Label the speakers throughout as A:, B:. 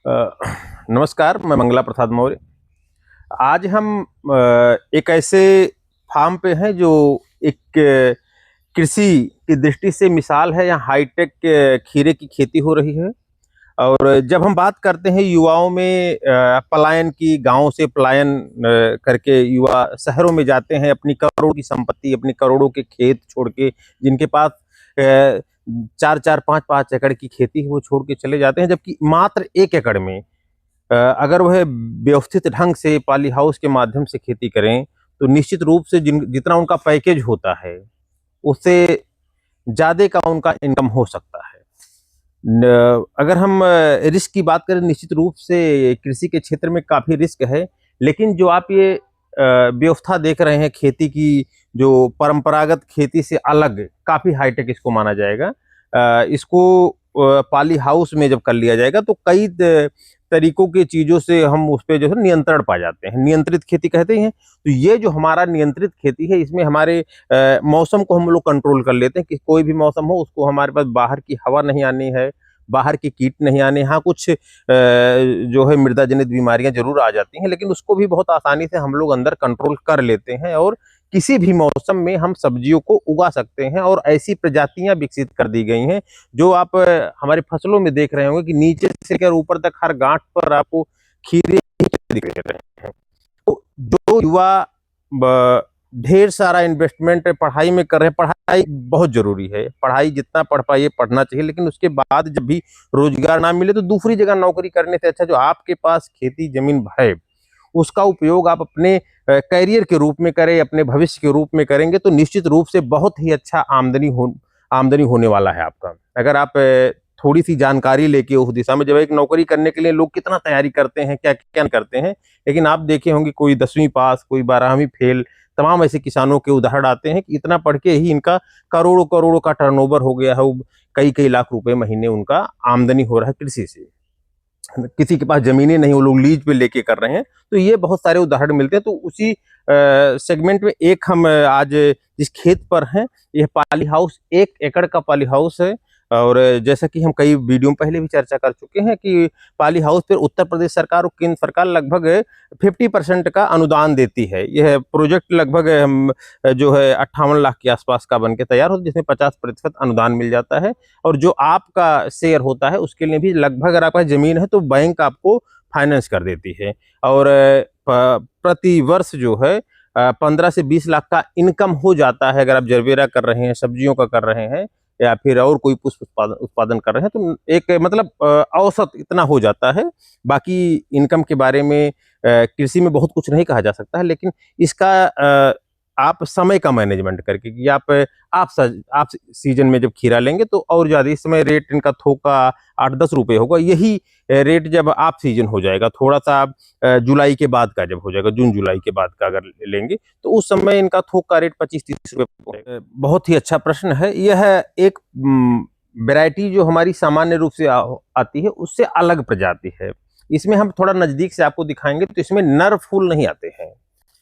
A: अ, नमस्कार, मैं मंगला प्रसाद मौर्य। आज हम एक ऐसे फार्म पे हैं जो एक कृषि की दृष्टि से मिसाल है। यहाँ हाईटेक खीरे की खेती हो रही है। और जब हम बात करते हैं युवाओं में पलायन की, गाँव से पलायन करके युवा शहरों में जाते हैं, अपनी करोड़ों की संपत्ति, अपनी करोड़ों के खेत छोड़ के, जिनके पास 4-4, 5-5 एकड़ की खेती है, वो छोड़ के चले जाते हैं। जबकि मात्र 1 एकड़ में अगर वह व्यवस्थित ढंग से पॉली हाउस के माध्यम से खेती करें, तो निश्चित रूप से जितना उनका पैकेज होता है, उससे ज़्यादा का उनका इनकम हो सकता है। अगर हम रिस्क की बात करें, निश्चित रूप से कृषि के क्षेत्र में काफ़ी रिस्क है। लेकिन जो आप ये व्यवस्था देख रहे हैं खेती की, जो परंपरागत खेती से अलग काफ़ी हाईटेक इसको माना जाएगा। इसको पॉली हाउस में जब कर लिया जाएगा तो कई तरीकों की चीज़ों से हम उस पे जो है नियंत्रण पा जाते हैं। नियंत्रित खेती कहते हैं। तो ये जो हमारा नियंत्रित खेती है, इसमें हमारे मौसम को हम लोग कंट्रोल कर लेते हैं कि कोई भी मौसम हो, उसको हमारे पास बाहर की हवा नहीं आनी है, बाहर के कीट नहीं आने। हाँ, कुछ जो है मृदा जनित बीमारियां जरूर आ जाती हैं, लेकिन उसको भी बहुत आसानी से हम लोग अंदर कंट्रोल कर लेते हैं और किसी भी मौसम में हम सब्जियों को उगा सकते हैं। और ऐसी प्रजातियां विकसित कर दी गई हैं जो आप हमारे फसलों में देख रहे होंगे कि नीचे से लेकर ऊपर तक हर गांठ पर आपको खीरे ही दिख रहे हैं। तो जो युवा ढेर सारा इन्वेस्टमेंट पढ़ाई में कर रहे हैं, पढ़ाई बहुत जरूरी है, पढ़ाई जितना पढ़ पाइए पढ़ना चाहिए, लेकिन उसके बाद जब भी रोजगार ना मिले तो दूसरी जगह नौकरी करने से अच्छा जो आपके पास खेती जमीन है, उसका उपयोग आप अपने करियर के रूप में करें, अपने भविष्य के रूप में करेंगे, तो निश्चित रूप से बहुत ही अच्छा आमदनी होने वाला है आपका। अगर आप थोड़ी सी जानकारी लेके उस दिशा में, जब एक नौकरी करने के लिए लोग कितना तैयारी करते हैं, क्या क्या करते हैं, लेकिन आप देखे होंगे कोई 10वीं पास, कोई 12वीं फेल, तमाम ऐसे किसानों के उदाहरण आते हैं कि इतना पढ़ के ही इनका करोड़ों करोड़ों का टर्नओवर हो गया है, कई कई लाख रुपए महीने उनका आमदनी हो रहा है कृषि से। किसी के पास जमीनें नहीं, वो लोग लीज पे लेके कर रहे हैं। तो ये बहुत सारे उदाहरण मिलते हैं। तो उसी सेगमेंट में एक हम आज जिस खेत पर हैं, यह पॉली हाउस 1 एकड़ का पॉली हाउस है। और जैसा कि हम कई वीडियो में पहले भी चर्चा कर चुके हैं कि पॉली हाउस पर उत्तर प्रदेश सरकार और केंद्र सरकार लगभग 50% का अनुदान देती है। यह प्रोजेक्ट लगभग जो है 58 लाख के आसपास का बन के तैयार होता है, जिसमें 50% अनुदान मिल जाता है। और जो आपका शेयर होता है उसके लिए भी लगभग, अगर आपका जमीन है तो बैंक आपको फाइनेंस कर देती है। और प्रति वर्ष जो है 15 से 20 लाख का इनकम हो जाता है। अगर आप जरबेरा कर रहे हैं, सब्जियों का कर रहे हैं, या फिर और कोई पुष्प उत्पादन कर रहे हैं, तो एक मतलब औसत इतना हो जाता है। बाकी इनकम के बारे में कृषि में बहुत कुछ नहीं कहा जा सकता है, लेकिन इसका आप समय का मैनेजमेंट करके कि आप सीजन में जब खीरा लेंगे तो और ज़्यादा, इस समय रेट इनका थोका 8-10 रुपये होगा। यही रेट जब आप सीजन हो जाएगा, थोड़ा सा जुलाई के बाद का जब हो जाएगा, जून जुलाई के बाद का अगर लेंगे, तो उस समय इनका थोक का रेट 25-30 रुपये। बहुत ही अच्छा प्रश्न है। यह एक वैरायटी जो हमारी सामान्य रूप से आती है, उससे अलग प्रजाति है। इसमें हम थोड़ा नजदीक से आपको दिखाएंगे तो इसमें नर फूल नहीं आते हैं।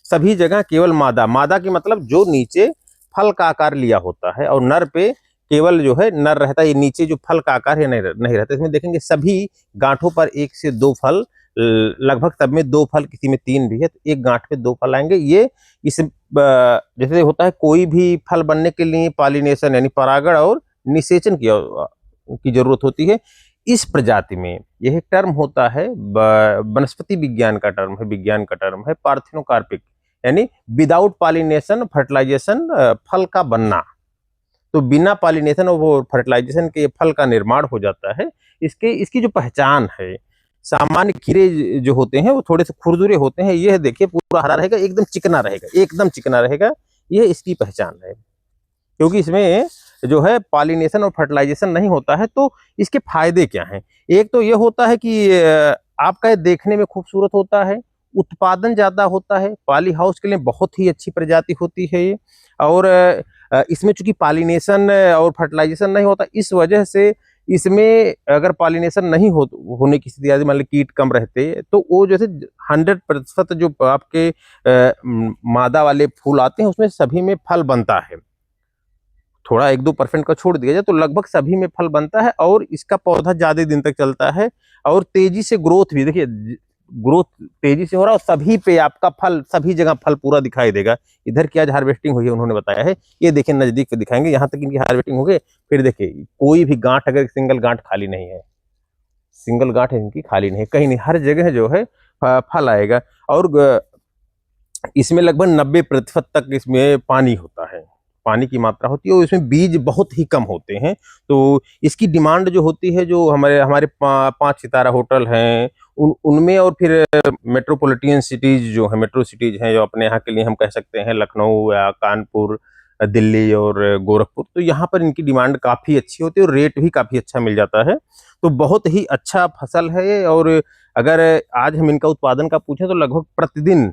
A: सभी जगह केवल मादा, मादा की मतलब जो नीचे फल का आकार लिया होता है, और नर पे केवल जो है नर रहता है। ये नीचे जो फल का आकार है नहीं रहता। इसमें देखेंगे सभी गांठों पर 1 से 2 फल, लगभग सब में 2 फल, किसी में 3 भी है, तो एक गांठ पे 2 फल आएंगे। ये इस जैसे होता है कोई भी फल बनने के लिए पॉलिनेशन यानी परागण और निषेचन की जरूरत होती है। इस प्रजाति में यह टर्म होता है, वनस्पति विज्ञान का टर्म है, विज्ञान का टर्म है पार्थिनोकार्पिक, यानी विदाउट पॉलिनेशन फर्टिलाइजेशन फल का बनना। तो बिना पॉलिनेशन और फर्टिलाइजेशन के फल का निर्माण हो जाता है। इसकी जो पहचान है, सामान्य खीरे जो होते हैं वो थोड़े से खुरदुरे होते हैं। यह देखिए पूरा हरा रहेगा, एकदम चिकना रहेगा, एकदम चिकना रहेगा। यह इसकी पहचान है, क्योंकि इसमें जो है पॉलिनेशन और फर्टिलाइजेशन नहीं होता है। तो इसके फायदे क्या हैं? एक तो ये होता है कि आपका देखने में खूबसूरत होता है, उत्पादन ज्यादा होता है, पॉली हाउस के लिए बहुत ही अच्छी प्रजाति होती है ये। और इसमें चूंकि पॉलिनेशन और फर्टिलाइजेशन नहीं होता, इस वजह से इसमें अगर पॉलिनेशन नहीं होने की स्थिति, मान ली कीट कम रहते, तो वो जैसे 100% जो आपके मादा वाले फूल आते हैं उसमें सभी में फल बनता है। थोड़ा 1-2% का छोड़ दिया जाए तो लगभग सभी में फल बनता है और इसका पौधा ज्यादा दिन तक चलता है और तेजी से ग्रोथ भी, देखिए ग्रोथ तेजी से हो रहा है और सभी पे आपका फल, सभी जगह फल पूरा दिखाई देगा। इधर की आज हार्वेस्टिंग हुई है, उन्होंने बताया है, ये देखिए नजदीक पे दिखाएंगे, यहाँ तक इनकी हार्वेस्टिंग हो गई। फिर देखिए कोई भी गांठ, अगर सिंगल गांठ खाली नहीं है, सिंगल गांठ इनकी खाली नहीं, कहीं नहीं, हर जगह जो है फल आएगा। और इसमें लगभग 90% तक इसमें पानी होता है, पानी की मात्रा होती है और इसमें बीज बहुत ही कम होते हैं। तो इसकी डिमांड जो होती है, जो हमारे हमारे 5 सितारा होटल हैं उनमें, और फिर मेट्रोपॉलिटन सिटीज जो है, मेट्रो सिटीज हैं जो अपने यहाँ के लिए हम कह सकते हैं, लखनऊ या कानपुर, दिल्ली और गोरखपुर, तो यहाँ पर इनकी डिमांड काफ़ी अच्छी होती है और रेट भी काफ़ी अच्छा मिल जाता है। तो बहुत ही अच्छा फसल है। और अगर आज हम इनका उत्पादन का पूछें तो लगभग प्रतिदिन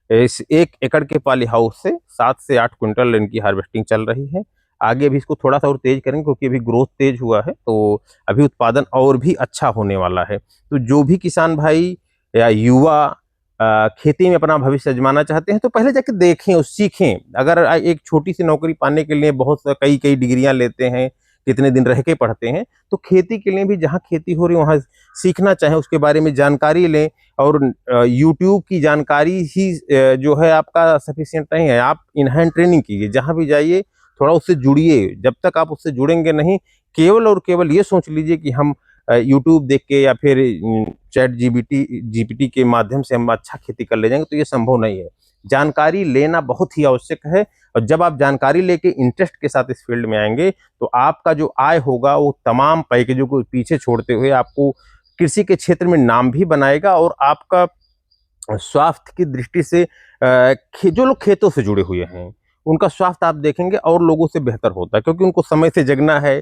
A: इस 1 एकड़ के पॉली हाउस से 7 से 8 क्विंटल इनकी हार्वेस्टिंग चल रही है। आगे भी इसको थोड़ा सा और तेज करेंगे क्योंकि अभी ग्रोथ तेज हुआ है, तो अभी उत्पादन और भी अच्छा होने वाला है। तो जो भी किसान भाई या युवा खेती में अपना भविष्य आजमाना चाहते हैं तो पहले जाके देखें और सीखें। अगर एक छोटी सी नौकरी पाने के लिए बहुत कई कई डिग्रियां लेते हैं, कितने दिन रह के पढ़ते हैं, तो खेती के लिए भी जहाँ खेती हो रही है वहाँ सीखना चाहें, उसके बारे में जानकारी लें। और यूट्यूब की जानकारी ही जो है आपका सफिशिएंट नहीं है, आप इन हैंड ट्रेनिंग कीजिए, जहाँ भी जाइए थोड़ा उससे जुड़िए। जब तक आप उससे जुड़ेंगे नहीं, केवल और केवल ये सोच लीजिए कि हम यूट्यूब देख के या फिर चैट जीपीटी के माध्यम से हम अच्छा खेती कर ले जाएंगे, तो ये संभव नहीं है। जानकारी लेना बहुत ही आवश्यक है और जब आप जानकारी लेके इंटरेस्ट के साथ इस फील्ड में आएंगे तो आपका जो आय होगा वो तमाम पैकेजों को पीछे छोड़ते हुए आपको कृषि के क्षेत्र में नाम भी बनाएगा। और आपका स्वास्थ्य की दृष्टि से जो लोग खेतों से जुड़े हुए हैं उनका स्वास्थ्य आप देखेंगे और लोगों से बेहतर होता है, क्योंकि उनको समय से जगना है,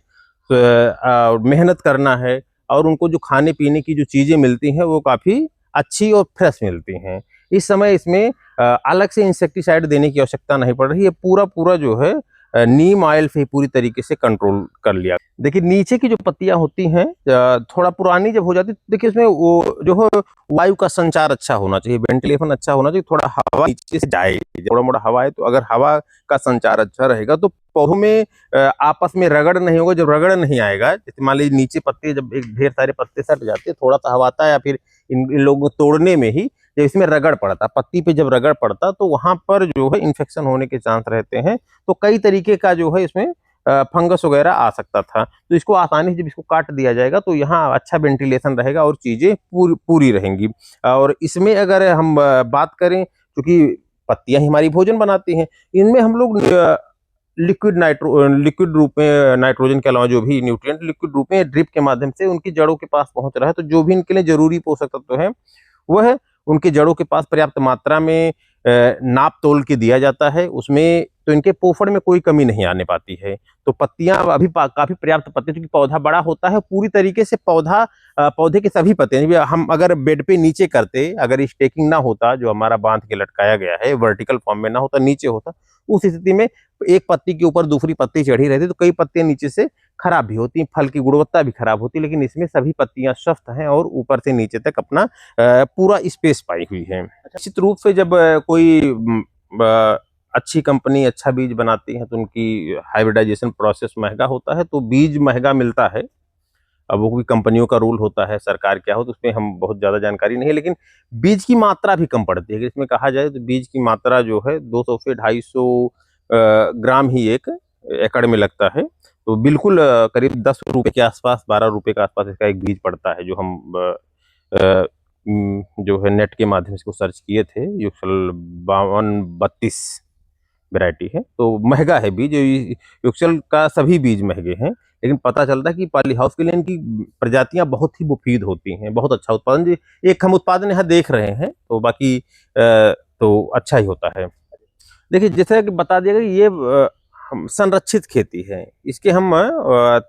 A: मेहनत करना है और उनको जो खाने पीने की जो चीज़ें मिलती हैं वो काफ़ी अच्छी और फ्रेश मिलती हैं। इस समय इसमें अलग से इंसेक्टिसाइड देने की आवश्यकता नहीं पड़ रही है, पूरा पूरा जो है नीम ऑयल से ही पूरी तरीके से कंट्रोल कर लिया। देखिए नीचे की जो पत्तियां होती हैं थोड़ा पुरानी जब हो जाती है, देखिए इसमें वो जो है वायु का संचार अच्छा होना चाहिए, वेंटिलेशन अच्छा होना चाहिए, थोड़ा हवा नीचे से जाए, थोड़ा मोड़ा हवा है तो अगर हवा का संचार अच्छा रहेगा तो पौधों में आपस में रगड़ नहीं होगा। जब रगड़ नहीं आएगा, जैसे मान लीजिए नीचे पत्ते, जब एक ढेर सारे पत्ते सट जाते हैं, थोड़ा सा हवा आता है या फिर इन लोगों को तोड़ने में ही जब इसमें रगड़ पड़ता, पत्ती पे जब रगड़ पड़ता तो वहां पर जो है इन्फेक्शन होने के चांस रहते हैं। तो कई तरीके का जो है इसमें फंगस वगैरह आ सकता था, तो इसको आसानी से जब इसको काट दिया जाएगा तो यहाँ अच्छा वेंटिलेशन रहेगा और चीजें पूरी रहेंगी। और इसमें अगर हम बात करें, क्योंकि पत्तियां ही हमारी भोजन बनाती हैं, इनमें हम लोग लिक्विड रूप में नाइट्रोजन के अलावा जो भी न्यूट्रिएंट लिक्विड रूप में ड्रिप के माध्यम से उनकी जड़ों के पास पहुंच रहा है, तो जो भी इनके लिए जरूरी पोषक तत्व है वह उनकी जड़ों के पास पर्याप्त मात्रा में नाप तोल के दिया जाता है उसमें, तो इनके पोषण में कोई कमी नहीं आने पाती है। तो पत्तियां अभी काफी पर्याप्त पत्ते, क्योंकि पौधा बड़ा होता है पूरी तरीके से, पौधे के सभी पत्ते, हम अगर बेड पे नीचे करते, अगर स्टेकिंग ना होता, जो हमारा बांध के लटकाया गया है वर्टिकल फॉर्म में ना होता, नीचे होता, उस स्थिति में एक पत्ती के ऊपर दूसरी पत्ती चढ़ी रहती तो कई पत्तियां नीचे से खराब भी होती, फल की गुणवत्ता भी खराब होती। लेकिन इसमें सभी पत्तियां स्वस्थ हैं और ऊपर से नीचे तक अपना पूरा स्पेस पाई हुई है। निश्चित रूप से जब कोई अच्छी कंपनी अच्छा बीज बनाती है तो उनकी हाइब्रिडाइजेशन प्रोसेस महंगा होता है, तो बीज महंगा मिलता है। अब वो भी कंपनियों का रूल होता है, सरकार क्या हो, तो उसमें हम बहुत ज़्यादा जानकारी नहीं है, लेकिन बीज की मात्रा भी कम पड़ती है। इसमें कहा जाए तो बीज की मात्रा जो है 200 से 250 ग्राम ही 1 एकड़ में लगता है। तो बिल्कुल करीब 10 रुपए के आसपास, 12 रुपए के आसपास इसका एक बीज पड़ता है, जो हम जो है नेट के माध्यम से सर्च किए थे। युक्सल 5232 वैरायटी है, तो महंगा है बीज। युक्सल का सभी बीज महंगे हैं, लेकिन पता चलता है कि पॉली हाउस के लिए इनकी प्रजातियां बहुत ही मुफीद होती हैं, बहुत अच्छा उत्पादन, एक हम उत्पादन यहाँ देख रहे हैं, तो बाकी तो अच्छा ही होता है। देखिए जैसे कि बता दिया गया, ये संरक्षित खेती है, इसके हम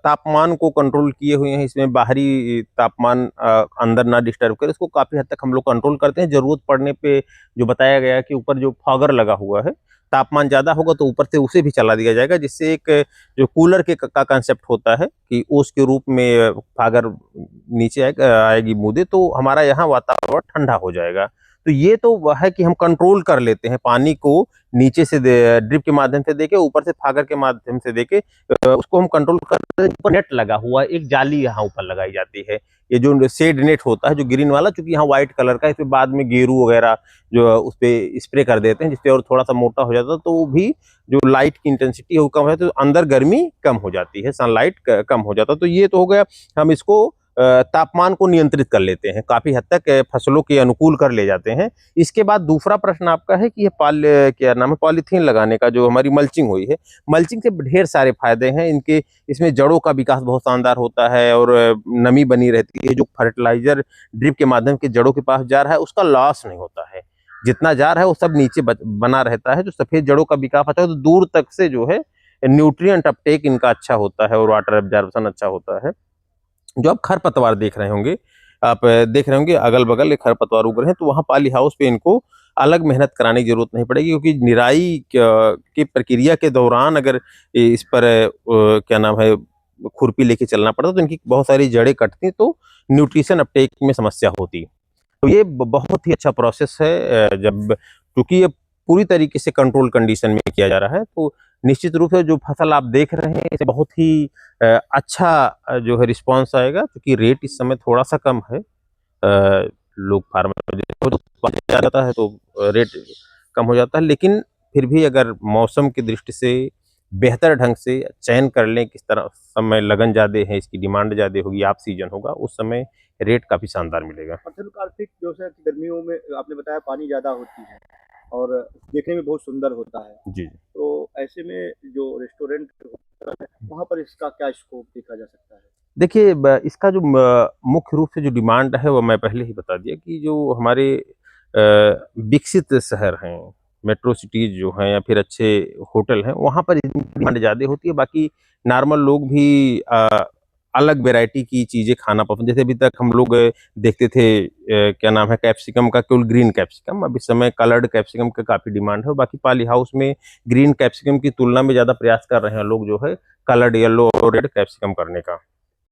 A: तापमान को कंट्रोल किए हुए हैं, इसमें बाहरी तापमान अंदर ना डिस्टर्ब करे, इसको काफी हद तक हम लोग कंट्रोल करते हैं। जरूरत पड़ने पे जो बताया गया है कि ऊपर जो फॉगर लगा हुआ है, तापमान ज्यादा होगा तो ऊपर से उसे भी चला दिया जाएगा, जिससे एक जो कूलर के का कंसेप्ट होता है कि ओस के रूप में फॉगर नीचे आएगी बूंदे, तो हमारा यहाँ वातावरण ठंडा हो जाएगा। तो ये तो वह है कि हम कंट्रोल कर लेते हैं पानी को, नीचे से ड्रिप के माध्यम से देके, ऊपर से फागर के माध्यम से देके उसको हम कंट्रोल कर। ऊपर नेट लगा हुआ, एक जाली यहाँ ऊपर लगाई जाती है, ये जो शेड नेट होता है जो ग्रीन वाला, चूंकि यहाँ व्हाइट कलर का, इस पे बाद में गेरू वगैरह जो उस पे स्प्रे कर देते हैं, जिससे और थोड़ा सा मोटा हो जाता है, तो वो भी जो लाइट की इंटेंसिटी है वो कम है, तो अंदर गर्मी कम हो जाती है, सनलाइट कम हो जाता है। तो ये तो हो गया, हम इसको तापमान को नियंत्रित कर लेते हैं, काफी हद तक फसलों के अनुकूल कर ले जाते हैं। इसके बाद दूसरा प्रश्न आपका है कि ये क्या नाम है, पॉलीथीन लगाने का, जो हमारी मल्चिंग हुई है। मल्चिंग से ढेर सारे फायदे हैं इनके, इसमें जड़ों का विकास बहुत शानदार होता है और नमी बनी रहती है। जो फर्टिलाइजर ड्रिप के माध्यम के जड़ों के पास जा रहा है उसका लॉस नहीं होता है, जितना जा रहा है वो सब नीचे बना रहता है। जो सफेद जड़ों का विकास होता है तो दूर तक से जो है न्यूट्रिएंट अपटेक इनका अच्छा होता है और वाटर एब्जॉर्प्शन अच्छा होता है। जो आप खरपतवार देख रहे होंगे, आप देख रहे होंगे अगल बगल एक खरपतवार उग रहे हैं, तो वहाँ पॉली हाउस पे इनको अलग मेहनत कराने की जरूरत नहीं पड़ेगी, क्योंकि निराई की प्रक्रिया के दौरान अगर इस पर क्या नाम है खुरपी लेके चलना पड़ता तो इनकी बहुत सारी जड़ें कटती, तो न्यूट्रिशन अपटेक में समस्या होती। तो ये बहुत ही अच्छा प्रोसेस है। जब क्योंकि ये पूरी तरीके से कंट्रोल कंडीशन में किया जा रहा है, तो निश्चित रूप से जो फसल आप देख रहे हैं इसे बहुत ही अच्छा जो है रिस्पांस आएगा, क्योंकि रेट इस समय थोड़ा सा कम है। लोग फार्मर जाता है तो रेट कम हो जाता है, लेकिन फिर भी अगर मौसम की दृष्टि से बेहतर ढंग से चयन कर लें, किस तरह समय लगन ज़्यादा है, इसकी डिमांड ज़्यादा होगी, आप सीजन होगा, उस समय रेट काफ़ी शानदार मिलेगा।
B: चलो कार्तिक, जो है गर्मियों में आपने बताया पानी ज़्यादा होती है और देखने में बहुत सुंदर होता है,
A: जी।
B: तो ऐसे में जो रेस्टोरेंट होता है वहाँ पर इसका क्या स्कोप देखा जा सकता है?
A: देखिए, इसका जो मुख्य रूप से जो डिमांड है वो मैं पहले ही बता दिया कि जो हमारे विकसित शहर हैं, मेट्रो सिटीज जो हैं या फिर अच्छे होटल हैं, वहाँ पर इनकी डिमांड ज़्यादा होती है। बाकी नॉर्मल लोग भी अलग वैरायटी की चीज़ें खाना पसंद, जैसे अभी तक हम लोग देखते थे क्या नाम है, कैप्सिकम का केवल ग्रीन कैप्सिकम, अब इस समय कलर्ड कैप्सिकम का काफ़ी डिमांड है। बाकी पॉली हाउस में ग्रीन कैप्सिकम की तुलना में ज़्यादा प्रयास कर रहे हैं लोग जो है कलर्ड येलो और रेड कैप्सिकम करने का।